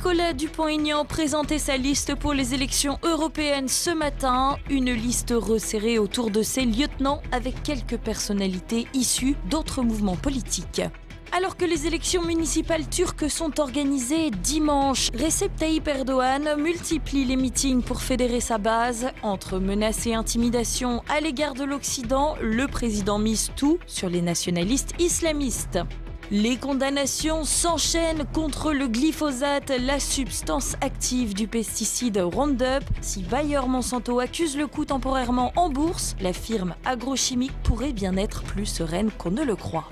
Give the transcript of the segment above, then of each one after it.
Nicolas Dupont-Aignan présentait sa liste pour les élections européennes ce matin. Une liste resserrée autour de ses lieutenants avec quelques personnalités issues d'autres mouvements politiques. Alors que les élections municipales turques sont organisées dimanche, Recep Tayyip Erdogan multiplie les meetings pour fédérer sa base. Entre menaces et intimidations à l'égard de l'Occident, le président mise tout sur les nationalistes islamistes. Les condamnations s'enchaînent contre le glyphosate, la substance active du pesticide Roundup. Si Bayer-Monsanto accuse le coup temporairement en bourse, la firme agrochimique pourrait bien être plus sereine qu'on ne le croit.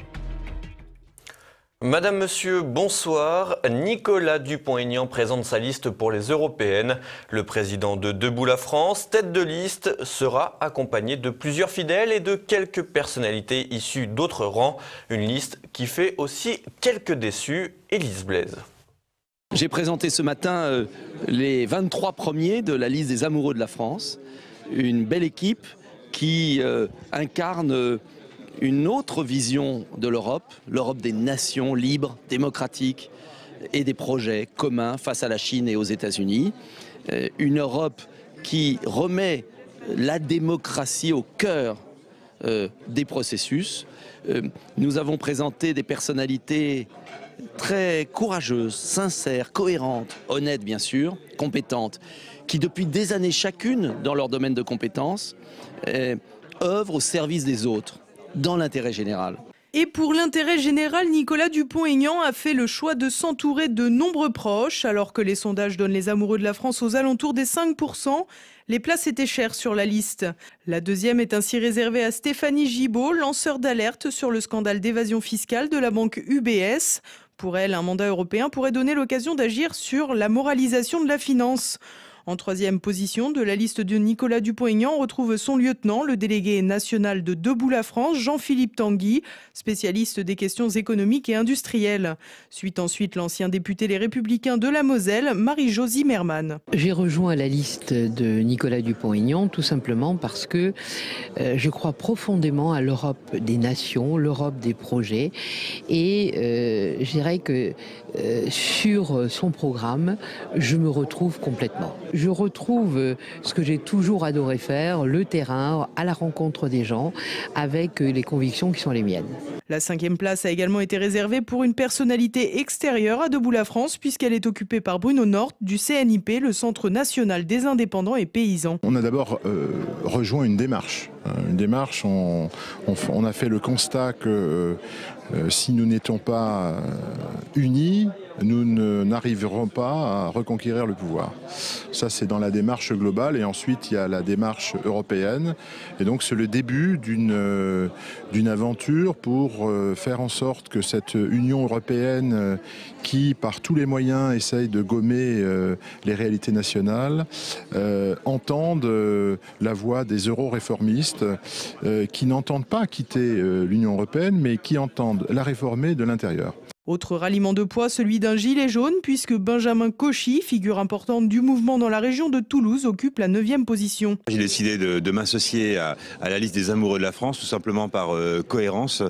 Madame, Monsieur, bonsoir. Nicolas Dupont-Aignan présente sa liste pour les européennes. Le président de Debout la France, tête de liste, sera accompagné de plusieurs fidèles et de quelques personnalités issues d'autres rangs. Une liste qui fait aussi quelques déçus. Élise Blaise. J'ai présenté ce matin les 23 premiers de la liste des amoureux de la France. Une belle équipe qui incarne une autre vision de l'Europe, l'Europe des nations libres, démocratiques et des projets communs face à la Chine et aux États-Unis. Une Europe qui remet la démocratie au cœur des processus. Nous avons présenté des personnalités très courageuses, sincères, cohérentes, honnêtes bien sûr, compétentes, qui depuis des années chacune dans leur domaine de compétences œuvrent au service des autres, dans l'intérêt général. Et pour l'intérêt général, Nicolas Dupont-Aignan a fait le choix de s'entourer de nombreux proches. Alors que les sondages donnent les amoureux de la France aux alentours des 5%, les places étaient chères sur la liste. La deuxième est ainsi réservée à Stéphanie Gibault, lanceur d'alerte sur le scandale d'évasion fiscale de la banque UBS. Pour elle, un mandat européen pourrait donner l'occasion d'agir sur la moralisation de la finance. En troisième position de la liste de Nicolas Dupont-Aignan, on retrouve son lieutenant, le délégué national de Debout la France, Jean-Philippe Tanguy, spécialiste des questions économiques et industrielles. Suit ensuite l'ancien député Les Républicains de la Moselle, Marie-Josie Merman. J'ai rejoint la liste de Nicolas Dupont-Aignan tout simplement parce que je crois profondément à l'Europe des nations, l'Europe des projets et je dirais que sur son programme, je me retrouve complètement. Je retrouve ce que j'ai toujours adoré faire, le terrain, à la rencontre des gens, avec les convictions qui sont les miennes. La cinquième place a également été réservée pour une personnalité extérieure à Debout la France, puisqu'elle est occupée par Bruno Nort du CNIP, le Centre national des indépendants et paysans. On a d'abord rejoint une démarche. On a fait le constat que si nous n'étions pas unis, nous n'arriverons pas à reconquérir le pouvoir. Ça, c'est dans la démarche globale. Et ensuite, il y a la démarche européenne. Et donc, c'est le début d'une aventure pour faire en sorte que cette Union européenne qui, par tous les moyens, essaye de gommer les réalités nationales, entende la voix des euro-réformistes qui n'entendent pas quitter l'Union européenne, mais qui entendent la réformer de l'intérieur. Autre ralliement de poids, celui d'un gilet jaune, puisque Benjamin Cauchy, figure importante du mouvement dans la région de Toulouse, occupe la 9e position. J'ai décidé de m'associer à la liste des amoureux de la France, tout simplement par cohérence,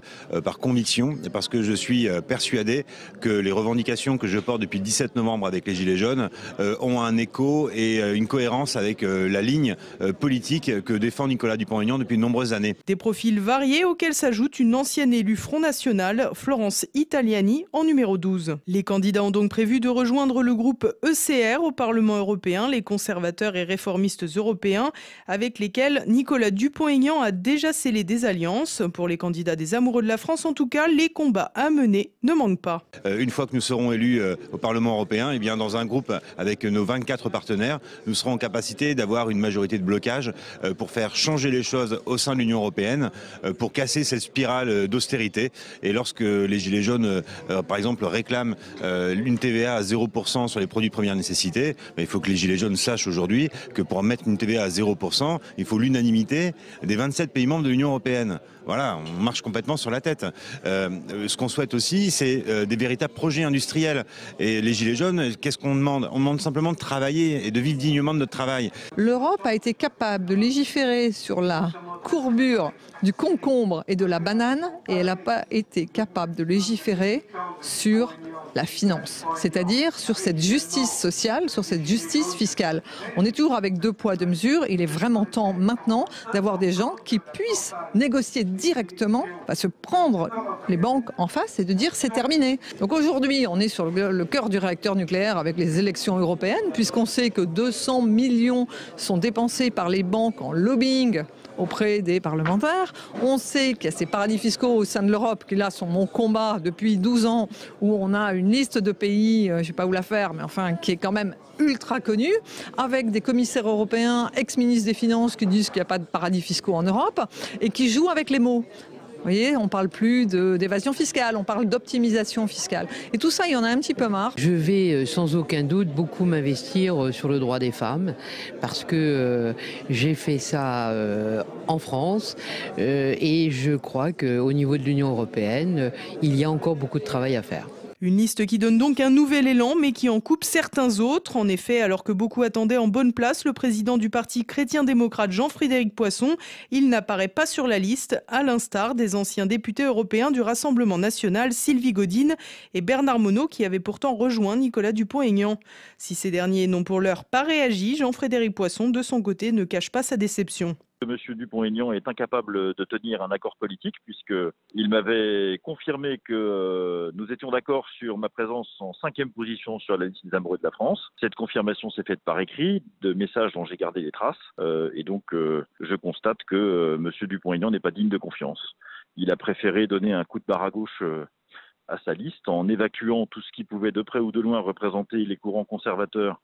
par conviction, et parce que je suis persuadé que les revendications que je porte depuis le 17 novembre avec les Gilets jaunes ont un écho et une cohérence avec la ligne politique que défend Nicolas Dupont-Aignan depuis de nombreuses années. Des profils variés auxquels s'ajoute une ancienne élue Front National, Florence Italiani, en numéro 12. Les candidats ont donc prévu de rejoindre le groupe ECR au Parlement européen, les conservateurs et réformistes européens, avec lesquels Nicolas Dupont-Aignan a déjà scellé des alliances. Pour les candidats des amoureux de la France, en tout cas, les combats à mener ne manquent pas. Une fois que nous serons élus au Parlement européen, eh bien dans un groupe avec nos 24 partenaires, nous serons en capacité d'avoir une majorité de blocage pour faire changer les choses au sein de l'Union européenne, pour casser cette spirale d'austérité. Et lorsque les Gilets jaunes par exemple, réclament une TVA à 0% sur les produits de première nécessité, mais il faut que les Gilets jaunes sachent aujourd'hui que pour mettre une TVA à 0%, il faut l'unanimité des 27 pays membres de l'Union européenne. Voilà, on marche complètement sur la tête. Ce qu'on souhaite aussi, c'est des véritables projets industriels. Et les Gilets jaunes, qu'est-ce qu'on demande? On demande simplement de travailler et de vivre dignement de notre travail. L'Europe a été capable de légiférer sur la courbure du concombre et de la banane, et elle n'a pas été capable de légiférer sur la finance, c'est-à-dire sur cette justice sociale, sur cette justice fiscale. On est toujours avec 2 poids 2 mesures. Il est vraiment temps maintenant d'avoir des gens qui puissent négocier directement, se prendre les banques en face et de dire c'est terminé. Donc aujourd'hui, on est sur le cœur du réacteur nucléaire avec les élections européennes, puisqu'on sait que 200 millions sont dépensés par les banques en lobbying auprès des parlementaires. On sait qu'il y a ces paradis fiscaux au sein de l'Europe qui là sont mon combat depuis 12 ans, où on a une liste de pays, je ne sais pas où la faire, mais enfin qui est quand même ultra connue, avec des commissaires européens, ex-ministres des Finances qui disent qu'il n'y a pas de paradis fiscaux en Europe et qui jouent avec les mots. Vous voyez, on ne parle plus d'évasion fiscale, on parle d'optimisation fiscale. Et tout ça, il y en a un petit peu marre. Je vais sans aucun doute beaucoup m'investir sur le droit des femmes parce que j'ai fait ça en France et je crois qu'au niveau de l'Union européenne, il y a encore beaucoup de travail à faire. Une liste qui donne donc un nouvel élan, mais qui en coupe certains autres. En effet, alors que beaucoup attendaient en bonne place le président du parti chrétien-démocrate Jean-Frédéric Poisson, il n'apparaît pas sur la liste, à l'instar des anciens députés européens du Rassemblement national Sylvie Gaudin et Bernard Monod, qui avaient pourtant rejoint Nicolas Dupont-Aignan. Si ces derniers n'ont pour l'heure pas réagi, Jean-Frédéric Poisson, de son côté, ne cache pas sa déception. Monsieur Dupont-Aignan est incapable de tenir un accord politique puisqu'il m'avait confirmé que nous étions d'accord sur ma présence en 5e position sur la liste des amoureux de la France. Cette confirmation s'est faite par écrit, de messages dont j'ai gardé les traces. Et donc, je constate que Monsieur Dupont-Aignan n'est pas digne de confiance. Il a préféré donner un coup de barre à gauche à sa liste en évacuant tout ce qui pouvait de près ou de loin représenter les courants conservateurs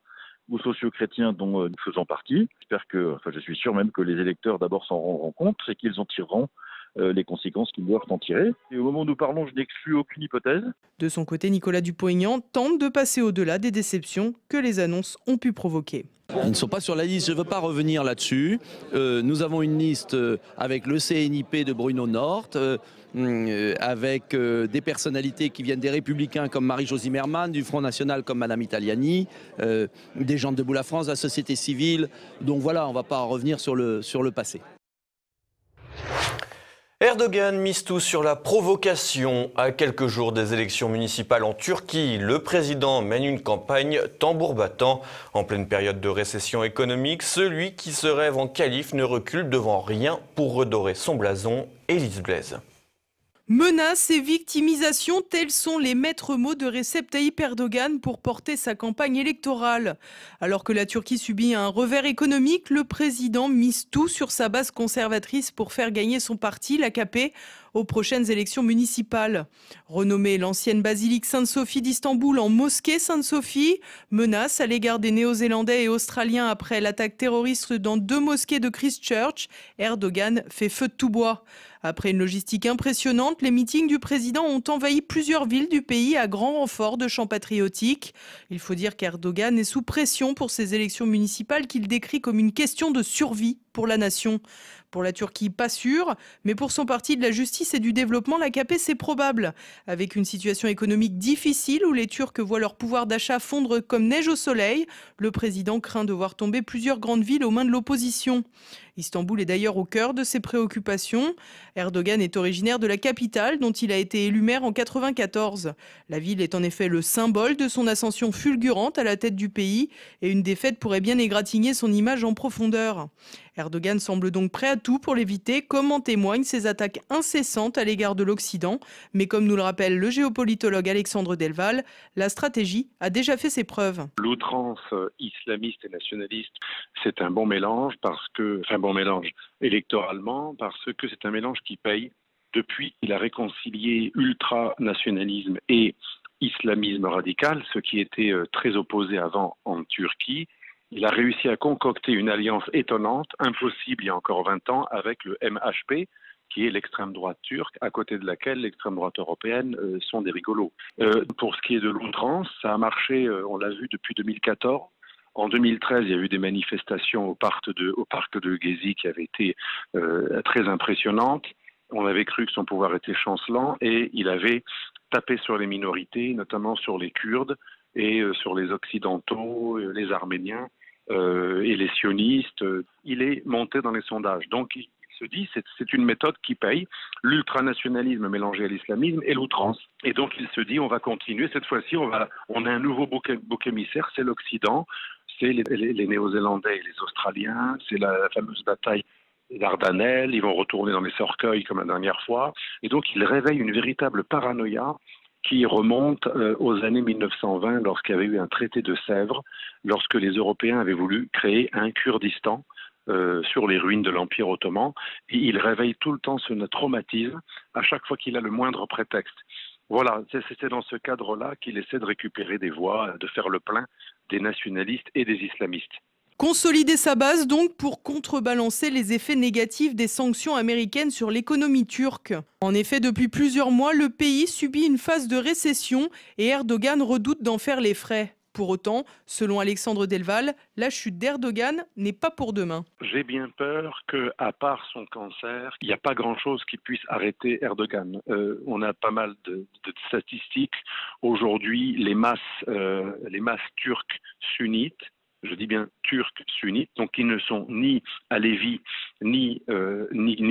ou socio-chrétiens dont nous faisons partie. Je suis sûr même que les électeurs d'abord s'en rendront compte et qu'ils en tireront les conséquences qu'ils doivent en tirer. Et au moment où nous parlons, je n'exclus aucune hypothèse. De son côté, Nicolas Dupont-Aignan tente de passer au-delà des déceptions que les annonces ont pu provoquer. Ils ne sont pas sur la liste, je ne veux pas revenir là-dessus. Nous avons une liste avec le CNIP de Bruno Nord, avec des personnalités qui viennent des Républicains comme Marie-Jo Zimmermann, du Front National comme Madame Italiani, des gens de Debout la France, de la société civile. Donc voilà, on ne va pas revenir sur le passé. Erdogan mise tout sur la provocation. À quelques jours des élections municipales en Turquie, le président mène une campagne tambour battant. En pleine période de récession économique, celui qui se rêve en calife ne recule devant rien pour redorer son blason. Élise Blaise. Menaces et victimisation, tels sont les maîtres mots de Recep Tayyip Erdogan pour porter sa campagne électorale. Alors que la Turquie subit un revers économique, le président mise tout sur sa base conservatrice pour faire gagner son parti, l'AKP, aux prochaines élections municipales. Renommée l'ancienne basilique Sainte-Sophie d'Istanbul en mosquée Sainte-Sophie, menace à l'égard des Néo-Zélandais et Australiens après l'attaque terroriste dans 2 mosquées de Christchurch, Erdogan fait feu de tout bois. Après une logistique impressionnante, les meetings du président ont envahi plusieurs villes du pays à grand renfort de chants patriotiques. Il faut dire qu'Erdogan est sous pression pour ces élections municipales qu'il décrit comme une question de survie pour la nation. Pour la Turquie, pas sûr, mais pour son parti de la justice et du développement, l'AKP, c'est probable. Avec une situation économique difficile où les Turcs voient leur pouvoir d'achat fondre comme neige au soleil, le président craint de voir tomber plusieurs grandes villes aux mains de l'opposition. Istanbul est d'ailleurs au cœur de ses préoccupations. Erdogan est originaire de la capitale dont il a été élu maire en 1994. La ville est en effet le symbole de son ascension fulgurante à la tête du pays et une défaite pourrait bien égratigner son image en profondeur. Erdogan semble donc prêt à tout pour l'éviter, comme en témoignent ses attaques incessantes à l'égard de l'Occident. Mais comme nous le rappelle le géopolitologue Alexandre Delval, la stratégie a déjà fait ses preuves. L'outrance islamiste et nationaliste, c'est un bon mélange électoralement, parce que c'est un mélange qui paye. Depuis qu'il a réconcilié ultranationalisme et islamisme radical, ce qui était très opposé avant en Turquie, il a réussi à concocter une alliance étonnante, impossible il y a encore 20 ans, avec le MHP, qui est l'extrême droite turque, à côté de laquelle l'extrême droite européenne sont des rigolos. Pour ce qui est de l'outrance, ça a marché, on l'a vu depuis 2014. En 2013, il y a eu des manifestations au parc de Gezi qui avaient été très impressionnantes. On avait cru que son pouvoir était chancelant et il avait tapé sur les minorités, notamment sur les Kurdes et sur les Occidentaux, les Arméniens et les sionistes. Il est monté dans les sondages. Donc, se dit c'est une méthode qui paye, l'ultranationalisme mélangé à l'islamisme et l'outrance. Et donc il se dit on va continuer, cette fois-ci on a un nouveau bouc émissaire, c'est l'Occident, c'est les Néo-Zélandais et les Australiens, c'est la fameuse bataille d'Ardanelles, ils vont retourner dans les cercueils comme la dernière fois, et donc il réveille une véritable paranoïa qui remonte aux années 1920 lorsqu'il y avait eu un traité de Sèvres, lorsque les Européens avaient voulu créer un Kurdistan sur les ruines de l'Empire ottoman, et il réveille tout le temps ce traumatisme à chaque fois qu'il a le moindre prétexte. Voilà, c'était dans ce cadre-là qu'il essaie de récupérer des voix, de faire le plein des nationalistes et des islamistes. Consolider sa base donc pour contrebalancer les effets négatifs des sanctions américaines sur l'économie turque. En effet, depuis plusieurs mois, le pays subit une phase de récession et Erdogan redoute d'en faire les frais. Pour autant, selon Alexandre Delval, la chute d'Erdogan n'est pas pour demain. J'ai bien peur qu'à part son cancer, il n'y a pas grand-chose qui puisse arrêter Erdogan. On a pas mal de statistiques. Aujourd'hui, les masses turques sunnites, je dis bien turcs sunnites, donc qui ne sont ni alévis ni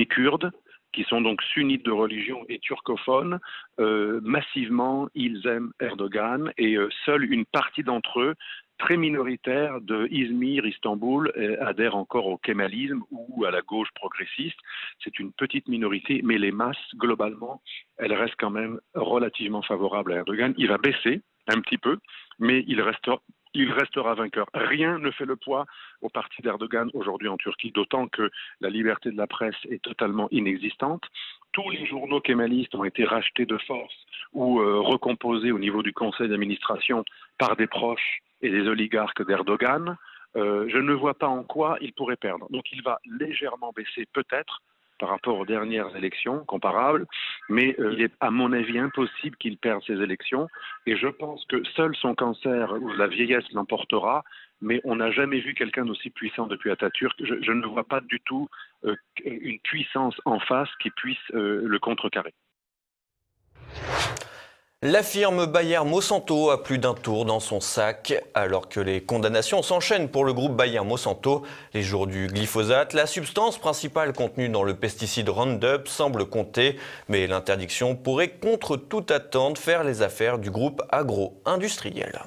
kurdes, qui sont donc sunnites de religion et turcophones, massivement ils aiment Erdogan et seule une partie d'entre eux, très minoritaire de Izmir, Istanbul, adhère encore au kémalisme ou à la gauche progressiste. C'est une petite minorité, mais les masses, globalement, elles restent quand même relativement favorables à Erdogan. Il va baisser un petit peu, mais il restera vainqueur. Rien ne fait le poids au parti d'Erdogan aujourd'hui en Turquie, d'autant que la liberté de la presse est totalement inexistante. Tous les journaux kémalistes ont été rachetés de force ou recomposés au niveau du conseil d'administration par des proches et des oligarques d'Erdogan. Je ne vois pas en quoi il pourrait perdre. Donc il va légèrement baisser peut-être par rapport aux dernières élections comparables, mais il est à mon avis impossible qu'il perde ces élections, et je pense que seul son cancer ou la vieillesse l'emportera, mais on n'a jamais vu quelqu'un d'aussi puissant depuis Atatürk. Je ne vois pas du tout une puissance en face qui puisse le contrecarrer. La firme Bayer-Monsanto a plus d'un tour dans son sac. Alors que les condamnations s'enchaînent pour le groupe Bayer-Monsanto, les jours du glyphosate, la substance principale contenue dans le pesticide Roundup semble compter. Mais l'interdiction pourrait contre toute attente faire les affaires du groupe agro-industriel.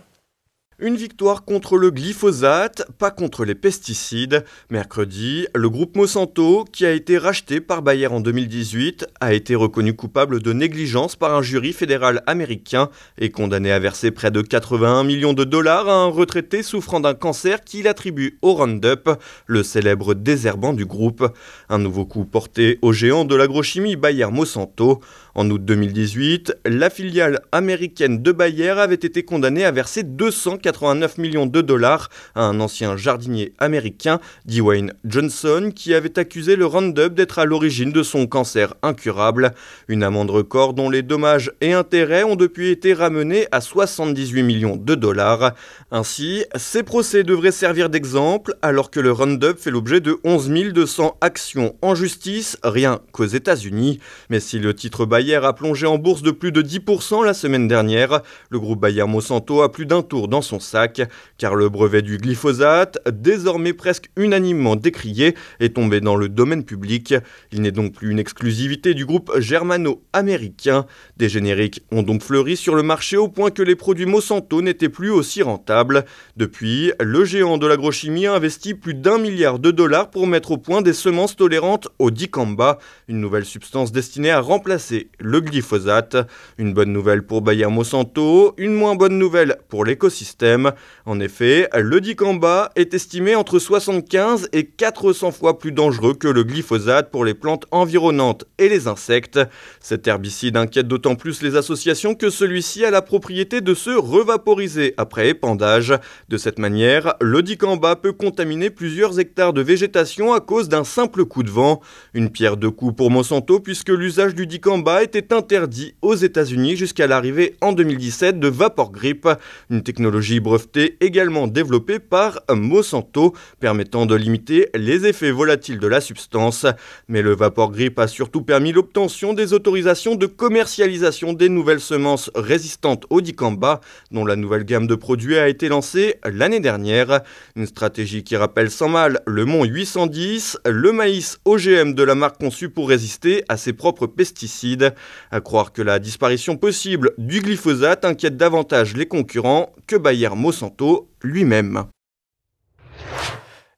Une victoire contre le glyphosate, pas contre les pesticides. Mercredi, le groupe Monsanto, qui a été racheté par Bayer en 2018, a été reconnu coupable de négligence par un jury fédéral américain et condamné à verser près de 81 millions de dollars à un retraité souffrant d'un cancer qu'il attribue au Roundup, le célèbre désherbant du groupe. Un nouveau coup porté au géant de l'agrochimie Bayer-Monsanto. En août 2018, la filiale américaine de Bayer avait été condamnée à verser 289 millions de dollars à un ancien jardinier américain, Dwayne Johnson, qui avait accusé le Roundup d'être à l'origine de son cancer incurable. Une amende record dont les dommages et intérêts ont depuis été ramenés à 78 millions de dollars. Ainsi, ces procès devraient servir d'exemple alors que le Roundup fait l'objet de 11 200 actions en justice, rien qu'aux États-Unis. Mais si le titre Bayer a plongé en bourse de plus de 10% la semaine dernière, le groupe Bayer-Monsanto a plus d'un tour dans son sac, car le brevet du glyphosate, désormais presque unanimement décrié, est tombé dans le domaine public. Il n'est donc plus une exclusivité du groupe germano-américain. Des génériques ont donc fleuri sur le marché au point que les produits Monsanto n'étaient plus aussi rentables. Depuis, le géant de l'agrochimie a investi plus d'1 milliard de dollars pour mettre au point des semences tolérantes au dicamba, une nouvelle substance destinée à remplacer le glyphosate. Une bonne nouvelle pour Bayer-Monsanto, une moins bonne nouvelle pour l'écosystème. En effet, le dicamba est estimé entre 75 et 400 fois plus dangereux que le glyphosate pour les plantes environnantes et les insectes. Cet herbicide inquiète d'autant plus les associations que celui-ci a la propriété de se revaporiser après épandage. De cette manière, le dicamba peut contaminer plusieurs hectares de végétation à cause d'un simple coup de vent. Une pierre de coups pour Monsanto puisque l'usage du dicamba était interdit aux États-Unis jusqu'à l'arrivée en 2017 de Vaporgrip, une technologie technologie brevetée également développée par Monsanto, permettant de limiter les effets volatiles de la substance. Mais le Vaporgrip a surtout permis l'obtention des autorisations de commercialisation des nouvelles semences résistantes au dicamba, dont la nouvelle gamme de produits a été lancée l'année dernière. Une stratégie qui rappelle sans mal le Mont 810, le maïs OGM de la marque conçue pour résister à ses propres pesticides. À croire que la disparition possible du glyphosate inquiète davantage les concurrents que Bayer Monsanto lui-même.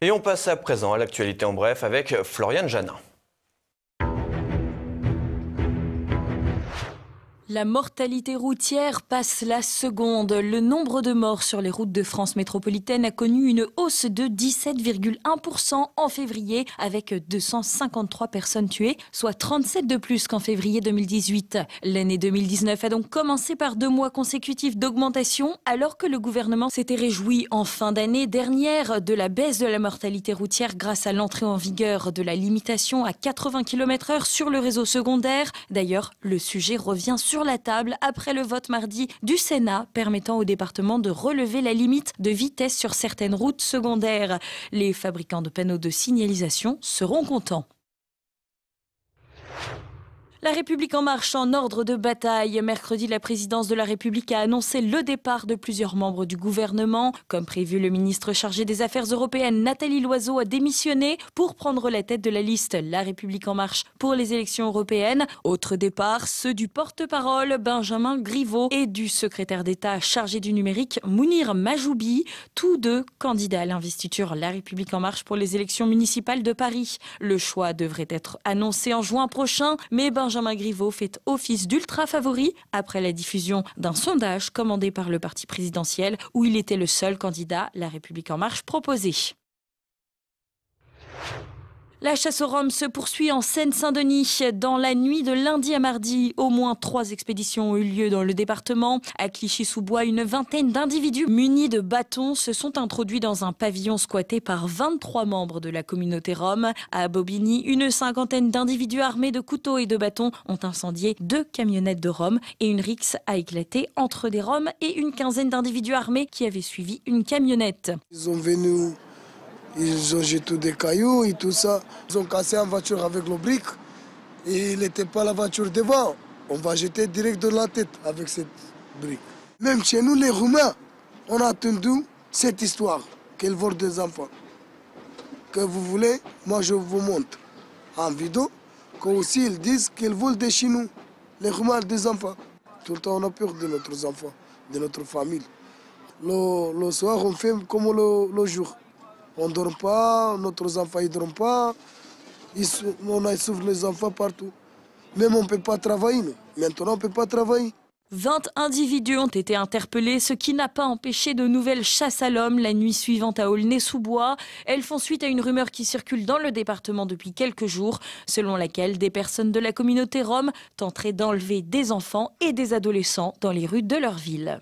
Et on passe à présent à l'actualité en bref avec Floriane Janin. La mortalité routière passe la seconde. Le nombre de morts sur les routes de France métropolitaine a connu une hausse de 17,1% en février, avec 253 personnes tuées, soit 37 de plus qu'en février 2018. L'année 2019 a donc commencé par 2 mois consécutifs d'augmentation, alors que le gouvernement s'était réjoui en fin d'année dernière de la baisse de la mortalité routière grâce à l'entrée en vigueur de la limitation à 80 km/h sur le réseau secondaire. D'ailleurs, le sujet revient sur la table après le vote mardi du Sénat permettant au département de relever la limite de vitesse sur certaines routes secondaires. Les fabricants de panneaux de signalisation seront contents. La République en marche en ordre de bataille. Mercredi, la présidence de la République a annoncé le départ de plusieurs membres du gouvernement. Comme prévu, le ministre chargé des Affaires européennes, Nathalie Loiseau, a démissionné pour prendre la tête de la liste La République en marche pour les élections européennes. Autre départ, ceux du porte-parole Benjamin Griveaux et du secrétaire d'État chargé du numérique Mounir Majoubi, tous deux candidats à l'investiture La République en marche pour les élections municipales de Paris. Le choix devrait être annoncé en juin prochain, mais Benjamin Griveaux fait office d'ultra favori après la diffusion d'un sondage commandé par le parti présidentiel où il était le seul candidat La République en marche proposé. La chasse aux roms se poursuit en Seine-Saint-Denis. Dans la nuit de lundi à mardi, au moins 3 expéditions ont eu lieu dans le département. À Clichy-sous-Bois, une vingtaine d'individus munis de bâtons se sont introduits dans un pavillon squatté par 23 membres de la communauté rom. À Bobigny, une cinquantaine d'individus armés de couteaux et de bâtons ont incendié 2 camionnettes de roms et une rixe a éclaté entre des roms et une quinzaine d'individus armés qui avaient suivi une camionnette. Ils ont jeté des cailloux et tout ça. Ils ont cassé une voiture avec le brique et il n'était pas la voiture devant. On va jeter direct de la tête avec cette brique. Même chez nous, les Roumains, on a attendu cette histoire qu'ils volent des enfants. Que vous voulez, moi je vous montre en vidéo qu'aussi ils disent qu'ils volent des chez nous, les Roumains des enfants. Tout le temps on a peur de nos enfants, de notre famille. Le soir on fait comme le jour. On ne dort pas, nos enfants ne dorment pas, on a souffle les enfants partout. Même on ne peut pas travailler, nous. Maintenant on ne peut pas travailler. 20 individus ont été interpellés, ce qui n'a pas empêché de nouvelles chasses à l'homme la nuit suivante à Aulnay-sous-Bois. Elles font suite à une rumeur qui circule dans le département depuis quelques jours, selon laquelle des personnes de la communauté rom tenteraient d'enlever des enfants et des adolescents dans les rues de leur ville.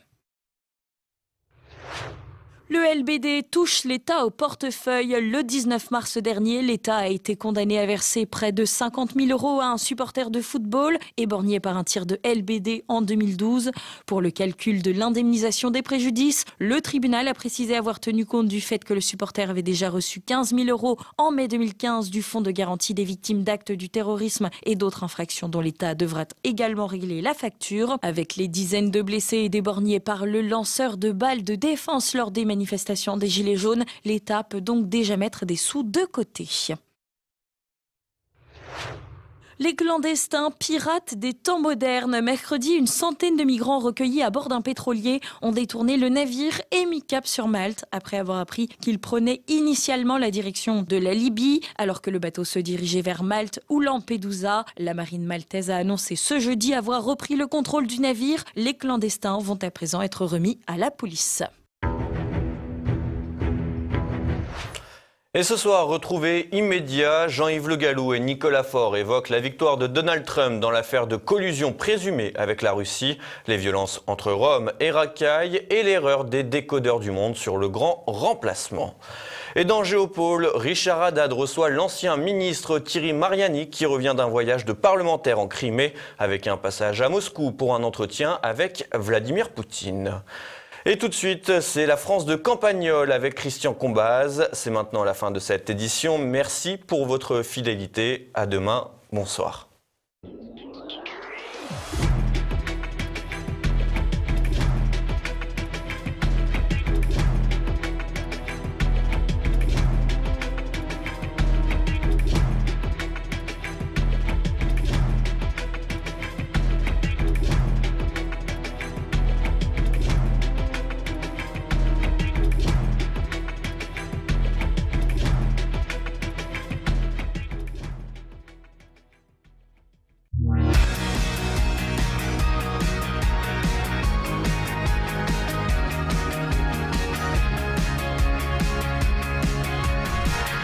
Le LBD touche l'État au portefeuille. Le 19 mars dernier, l'État a été condamné à verser près de 50 000 € à un supporter de football éborgné par un tir de LBD en 2012. Pour le calcul de l'indemnisation des préjudices, le tribunal a précisé avoir tenu compte du fait que le supporter avait déjà reçu 15 000 € en mai 2015 du Fonds de garantie des victimes d'actes du terrorisme et d'autres infractions dont l'État devra également régler la facture. Avec les dizaines de blessés et d'éborgnés par le lanceur de balles de défense lors des manifestations des Gilets jaunes, l'État peut donc déjà mettre des sous de côté. Les clandestins piratent des temps modernes. Mercredi, une centaine de migrants recueillis à bord d'un pétrolier ont détourné le navire et mis cap sur Malte après avoir appris qu'ils prenaient initialement la direction de la Libye alors que le bateau se dirigeait vers Malte ou Lampedusa. La marine maltaise a annoncé ce jeudi avoir repris le contrôle du navire. Les clandestins vont à présent être remis à la police. Et ce soir, retrouvé immédiat, Jean-Yves Le Gallou et Nicolas Faure évoquent la victoire de Donald Trump dans l'affaire de collusion présumée avec la Russie, les violences entre Rome et racailles et l'erreur des décodeurs du monde sur le grand remplacement. Et dans Géopôle, Richard Haddad reçoit l'ancien ministre Thierry Mariani qui revient d'un voyage de parlementaire en Crimée avec un passage à Moscou pour un entretien avec Vladimir Poutine. Et tout de suite, c'est la France de Campagnol avec Christian Combaz. C'est maintenant la fin de cette édition. Merci pour votre fidélité. À demain. Bonsoir.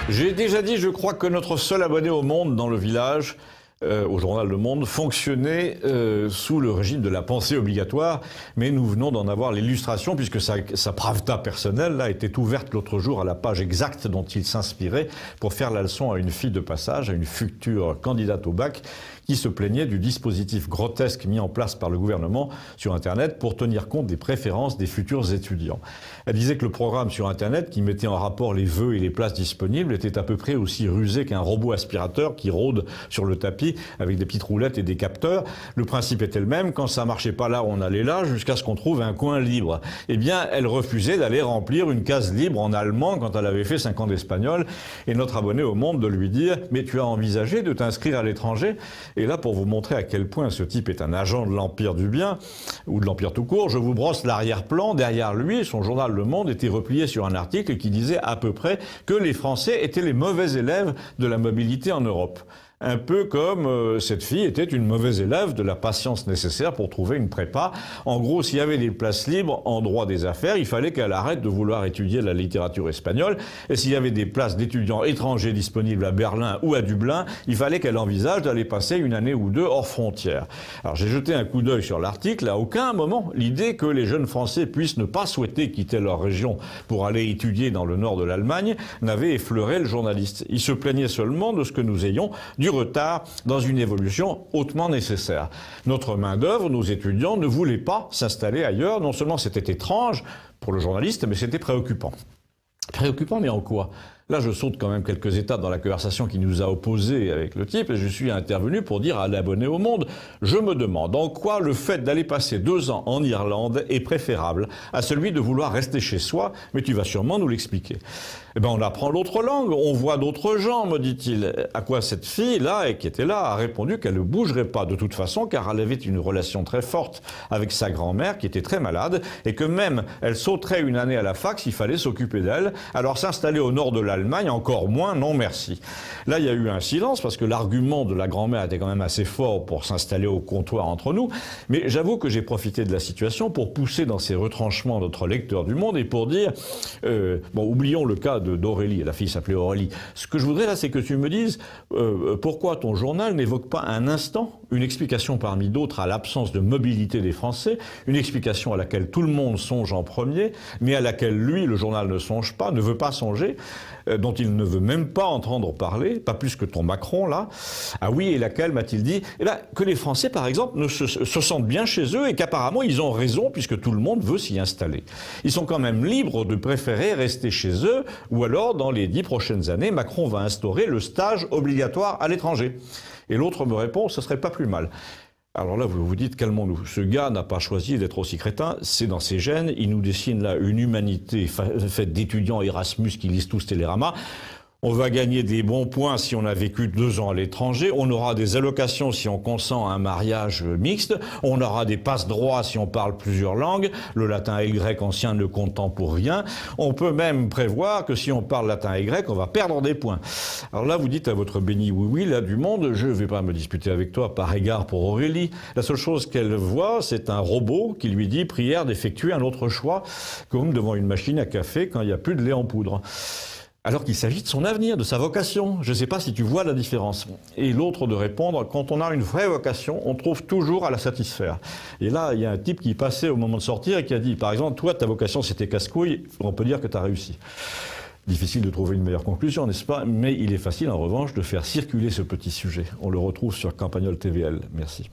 J'ai déjà dit, je crois, que notre seul abonné au Monde dans le village, au journal Le Monde, fonctionnait sous le régime de la pensée obligatoire, mais nous venons d'en avoir l'illustration puisque sa pravda personnelle là, était ouverte l'autre jour à la page exacte dont il s'inspirait pour faire la leçon à une fille de passage, à une future candidate au bac, qui se plaignait du dispositif grotesque mis en place par le gouvernement sur Internet pour tenir compte des préférences des futurs étudiants. Elle disait que le programme sur Internet, qui mettait en rapport les vœux et les places disponibles, était à peu près aussi rusé qu'un robot aspirateur qui rôde sur le tapis avec des petites roulettes et des capteurs. Le principe était le même, quand ça marchait pas là, on allait là, jusqu'à ce qu'on trouve un coin libre. Eh bien, elle refusait d'aller remplir une case libre en allemand quand elle avait fait 5 ans d'espagnol, et notre abonné au Monde de lui dire « Mais tu as envisagé de t'inscrire à l'étranger ?» Et là, pour vous montrer à quel point ce type est un agent de l'Empire du bien, ou de l'Empire tout court, je vous brosse l'arrière-plan. Derrière lui, son journal Le Monde était replié sur un article qui disait à peu près que les Français étaient les mauvais élèves de la mobilité en Europe. Un peu comme cette fille était une mauvaise élève de la patience nécessaire pour trouver une prépa. En gros, s'il y avait des places libres en droit des affaires, il fallait qu'elle arrête de vouloir étudier la littérature espagnole. Et s'il y avait des places d'étudiants étrangers disponibles à Berlin ou à Dublin, il fallait qu'elle envisage d'aller passer une année ou deux hors frontières. Alors j'ai jeté un coup d'œil sur l'article. À aucun moment, l'idée que les jeunes Français puissent ne pas souhaiter quitter leur région pour aller étudier dans le nord de l'Allemagne n'avait effleuré le journaliste. Il se plaignait seulement de ce que nous ayons du retard dans une évolution hautement nécessaire. Notre main-d'œuvre, nos étudiants, ne voulaient pas s'installer ailleurs. Non seulement c'était étrange pour le journaliste, mais c'était préoccupant. Préoccupant, mais en quoi ? Là, je saute quand même quelques étapes dans la conversation qui nous a opposés avec le type et je suis intervenu pour dire à l'abonné au Monde, je me demande en quoi le fait d'aller passer 2 ans en Irlande est préférable à celui de vouloir rester chez soi, mais tu vas sûrement nous l'expliquer. Eh ben, on apprend l'autre langue, on voit d'autres gens, me dit-il. À quoi cette fille-là, qui était là, a répondu qu'elle ne bougerait pas de toute façon, car elle avait une relation très forte avec sa grand-mère, qui était très malade, et que même elle sauterait une année à la fac s'il fallait s'occuper d'elle. Alors s'installer au nord de l'Allemagne, encore moins, non merci. Là, il y a eu un silence, parce que l'argument de la grand-mère était quand même assez fort pour s'installer au comptoir entre nous, mais j'avoue que j'ai profité de la situation pour pousser dans ses retranchements notre lecteur du Monde et pour dire, bon, oublions le cas d'Aurélie, la fille s'appelait Aurélie. Ce que je voudrais là, c'est que tu me dises pourquoi ton journal n'évoque pas un instant une explication parmi d'autres à l'absence de mobilité des Français, une explication à laquelle tout le monde songe en premier, mais à laquelle lui, le journal, ne songe pas, ne veut pas songer, dont il ne veut même pas entendre parler, pas plus que ton Macron là. Ah oui, et laquelle, m'a-t-il dit, eh ben, que les Français, par exemple, se sentent bien chez eux et qu'apparemment ils ont raison puisque tout le monde veut s'y installer. Ils sont quand même libres de préférer rester chez eux ou alors, dans les 10 prochaines années, Macron va instaurer le stage obligatoire à l'étranger. Et l'autre me répond, ce serait pas plus mal. Alors là, vous vous dites, calmons-nous. Ce gars n'a pas choisi d'être aussi crétin, c'est dans ses gènes. Il nous dessine là une humanité faite d'étudiants Erasmus qui lisent tous Télérama. On va gagner des bons points si on a vécu 2 ans à l'étranger. On aura des allocations si on consent à un mariage mixte. On aura des passe-droits si on parle plusieurs langues. Le latin et le grec ancien ne comptant pour rien. On peut même prévoir que si on parle latin et grec, on va perdre des points. Alors là, vous dites à votre béni oui-oui, là, du Monde, je ne vais pas me disputer avec toi par égard pour Aurélie. La seule chose qu'elle voit, c'est un robot qui lui dit prière d'effectuer un autre choix, comme devant une machine à café quand il n'y a plus de lait en poudre. Alors qu'il s'agit de son avenir, de sa vocation. Je ne sais pas si tu vois la différence. Et l'autre de répondre, quand on a une vraie vocation, on trouve toujours à la satisfaire. Et là, il y a un type qui passait au moment de sortir et qui a dit, par exemple, toi, ta vocation, c'était casse-couille, on peut dire que tu as réussi. Difficile de trouver une meilleure conclusion, n'est-ce pas? Mais il est facile, en revanche, de faire circuler ce petit sujet. On le retrouve sur Campagnol TVL. Merci.